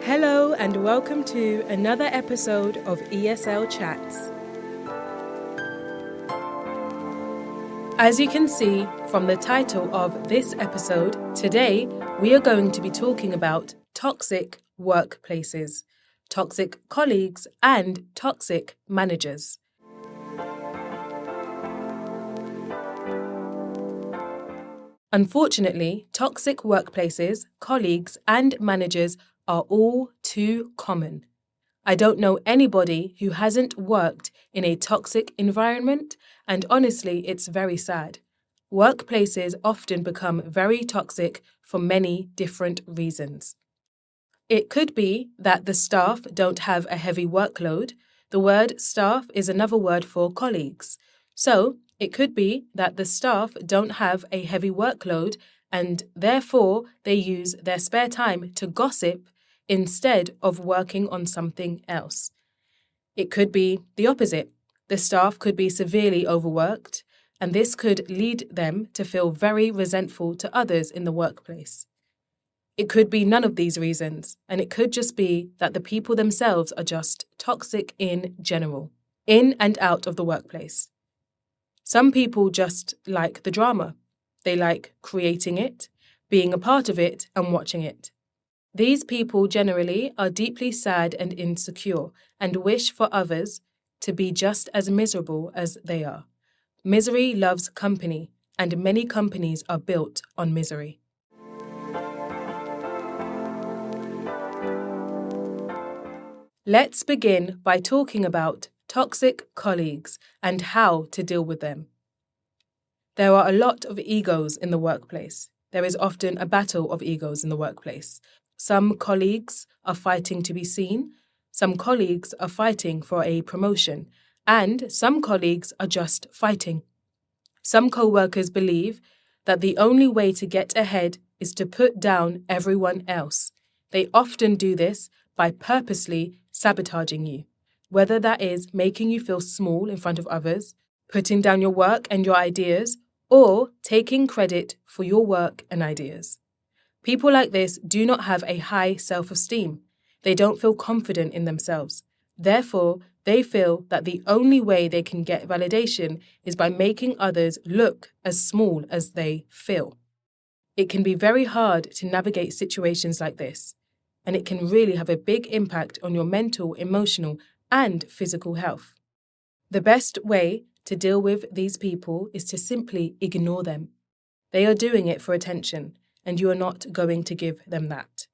Hello and welcome to another episode of ESL Chats. As you can see from the title of this episode, today we are going to be talking about toxic workplaces, toxic colleagues, and toxic managers. Unfortunately, toxic workplaces, colleagues, and managers are all too common. I don't know anybody who hasn't worked in a toxic environment, and honestly, it's very sad. Workplaces often become very toxic for many different reasons. It could be that the staff don't have a heavy workload. The word staff is another word for colleagues. So, it could be that the staff don't have a heavy workload and therefore they use their spare time to gossip instead of working on something else. It could be the opposite. The staff could be severely overworked, and this could lead them to feel very resentful to others in the workplace. It could be none of these reasons, and it could just be that the people themselves are just toxic in general, in and out of the workplace. Some people just like the drama. They like creating it, being a part of it, and watching it. These people generally are deeply sad and insecure and wish for others to be just as miserable as they are. Misery loves company, and many companies are built on misery. Let's begin by talking about toxic colleagues and how to deal with them. There are a lot of egos in the workplace. There is often a battle of egos in the workplace. Some colleagues are fighting to be seen, some colleagues are fighting for a promotion, and some colleagues are just fighting. Some co-workers believe that the only way to get ahead is to put down everyone else. They often do this by purposely sabotaging you, whether that is making you feel small in front of others, putting down your work and your ideas, or taking credit for your work and ideas. People like this do not have a high self-esteem. They don't feel confident in themselves. Therefore, they feel that the only way they can get validation is by making others look as small as they feel. It can be very hard to navigate situations like this, and it can really have a big impact on your mental, emotional, and physical health. The best way to deal with these people is to simply ignore them. They are doing it for attention, and you are not going to give them that.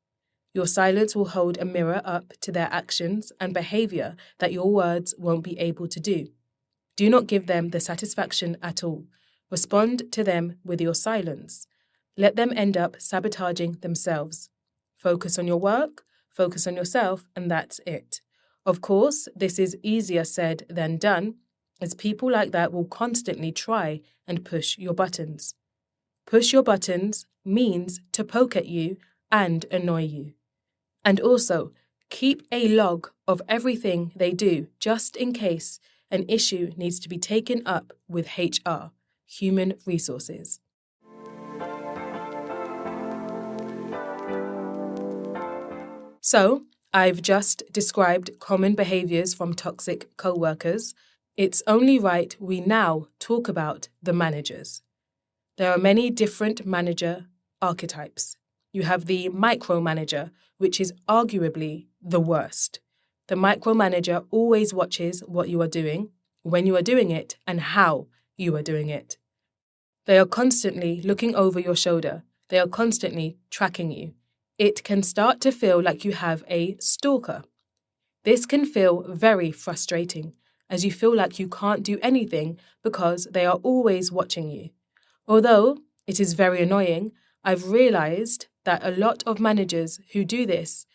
Your silence will hold a mirror up to their actions and behavior that your words won't be able to do. Do not give them the satisfaction at all. Respond to them with your silence. Let them end up sabotaging themselves. Focus on your work, focus on yourself, and that's it. Of course, this is easier said than done, as people like that will constantly try and push your buttons. Push your buttons means to poke at you and annoy you. And also, keep a log of everything they do just in case an issue needs to be taken up with HR, Human Resources. So, I've just described common behaviors from toxic co-workers. It's only right we now talk about the managers. There are many different manager archetypes. You have the micromanager, which is arguably the worst. The micromanager always watches what you are doing, when you are doing it, and how you are doing it. They are constantly looking over your shoulder. They are constantly tracking you. It can start to feel like you have a stalker. This can feel very frustrating, as you feel like you can't do anything because they are always watching you. Although it is very annoying, I've realized that a lot of managers who do this,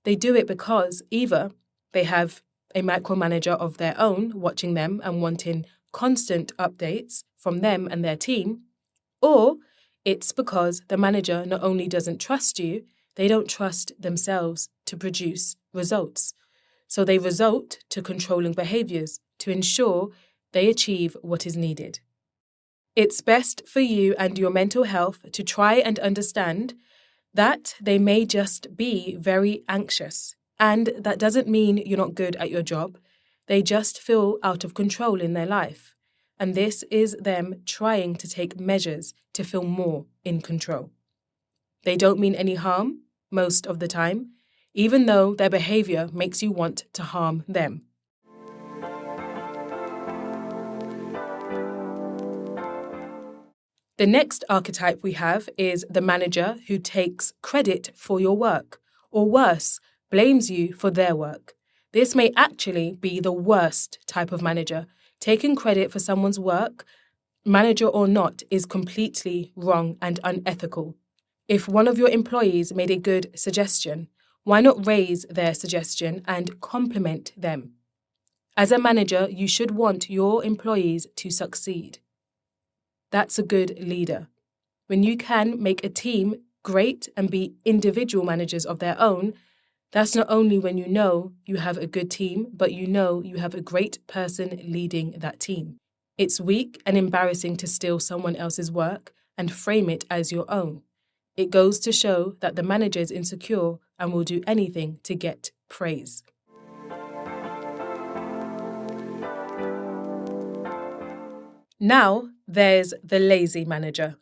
they do it because either they have a micromanager of their own watching them and wanting constant updates from them and their team, or it's because the manager not only doesn't trust you, they don't trust themselves to produce results. So they resort to controlling behaviors to ensure they achieve what is needed. It's best for you and your mental health to try and understand that they may just be very anxious. And that doesn't mean you're not good at your job. They just feel out of control in their life. And this is them trying to take measures to feel more in control. They don't mean any harm most of the time, even though their behavior makes you want to harm them. The next archetype we have is the manager who takes credit for your work, or worse, blames you for their work. This may actually be the worst type of manager. Taking credit for someone's work, manager or not, is completely wrong and unethical. If one of your employees made a good suggestion, why not raise their suggestion and compliment them? As a manager, you should want your employees to succeed. That's a good leader. When you can make a team great and be individual managers of their own, that's not only when you know you have a good team, but you know you have a great person leading that team. It's weak and embarrassing to steal someone else's work and frame it as your own. It goes to show that the manager is insecure and will do anything to get praise. Now, there's the lazy manager.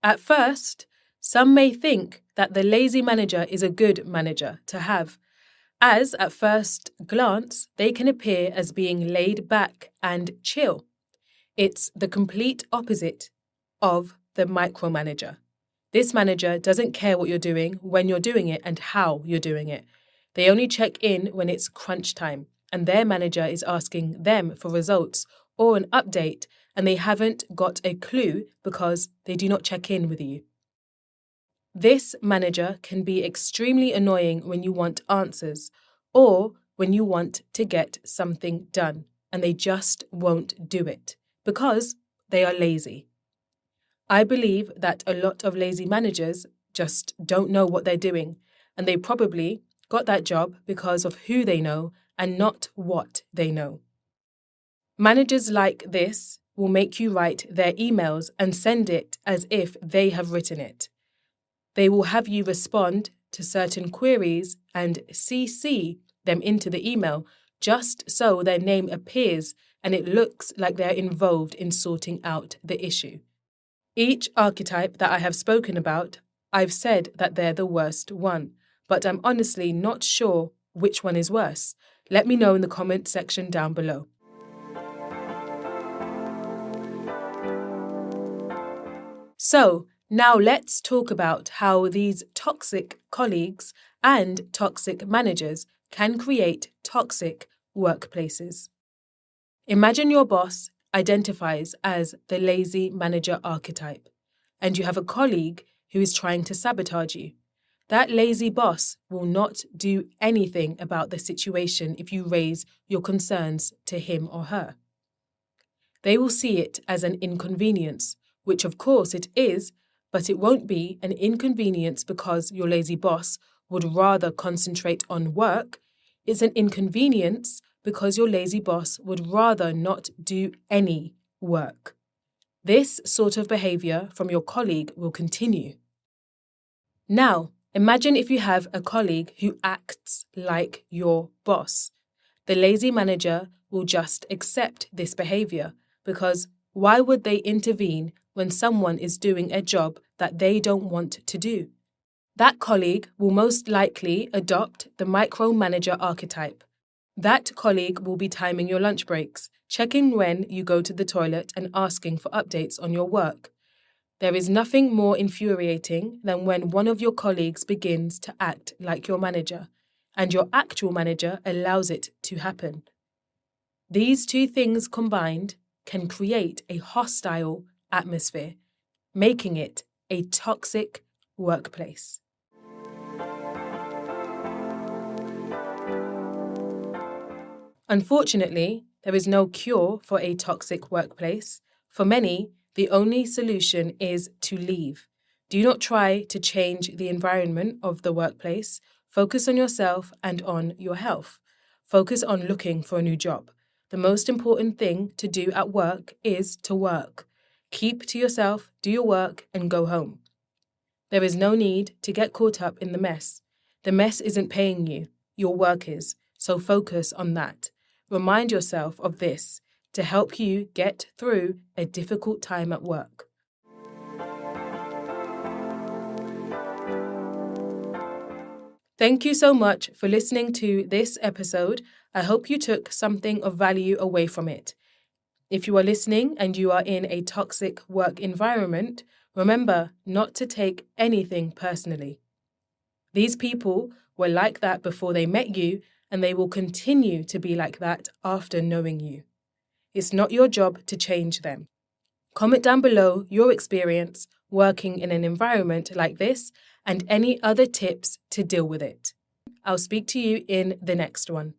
At first, some may think that the lazy manager is a good manager to have, as at first glance, they can appear as being laid back and chill. It's the complete opposite of the micromanager. This manager doesn't care what you're doing, when you're doing it, and how you're doing it. They only check in when it's crunch time, and their manager is asking them for results or an update, and they haven't got a clue because they do not check in with you. This manager can be extremely annoying when you want answers or when you want to get something done, and they just won't do it because they are lazy. I believe that a lot of lazy managers just don't know what they're doing, and they probably got that job because of who they know and not what they know. Managers like this will make you write their emails and send it as if they have written it. They will have you respond to certain queries and CC them into the email just so their name appears and it looks like they're involved in sorting out the issue. Each archetype that I have spoken about, I've said that they're the worst one, but I'm honestly not sure which one is worse. Let me know in the comment section down below. So, now let's talk about how these toxic colleagues and toxic managers can create toxic workplaces. Imagine your boss identifies as the lazy manager archetype, and you have a colleague who is trying to sabotage you. That lazy boss will not do anything about the situation if you raise your concerns to him or her. They will see it as an inconvenience, which of course it is, but it won't be an inconvenience because your lazy boss would rather concentrate on work. It's an inconvenience because your lazy boss would rather not do any work. This sort of behavior from your colleague will continue. Now, imagine if you have a colleague who acts like your boss. The lazy manager will just accept this behavior because why would they intervene when someone is doing a job that they don't want to do? That colleague will most likely adopt the micromanager archetype. That colleague will be timing your lunch breaks, checking when you go to the toilet and asking for updates on your work. There is nothing more infuriating than when one of your colleagues begins to act like your manager, and your actual manager allows it to happen. These two things combined can create a hostile atmosphere, making it a toxic workplace. Unfortunately, there is no cure for a toxic workplace. For many, the only solution is to leave. Do not try to change the environment of the workplace. Focus on yourself and on your health. Focus on looking for a new job. The most important thing to do at work is to work. Keep to yourself, do your work, and go home. There is no need to get caught up in the mess. The mess isn't paying you, your work is, so focus on that. Remind yourself of this to help you get through a difficult time at work. Thank you so much for listening to this episode. I hope you took something of value away from it. If you are listening and you are in a toxic work environment, remember not to take anything personally. These people were like that before they met you, and they will continue to be like that after knowing you. It's not your job to change them. Comment down below your experience working in an environment like this and any other tips to deal with it. I'll speak to you in the next one.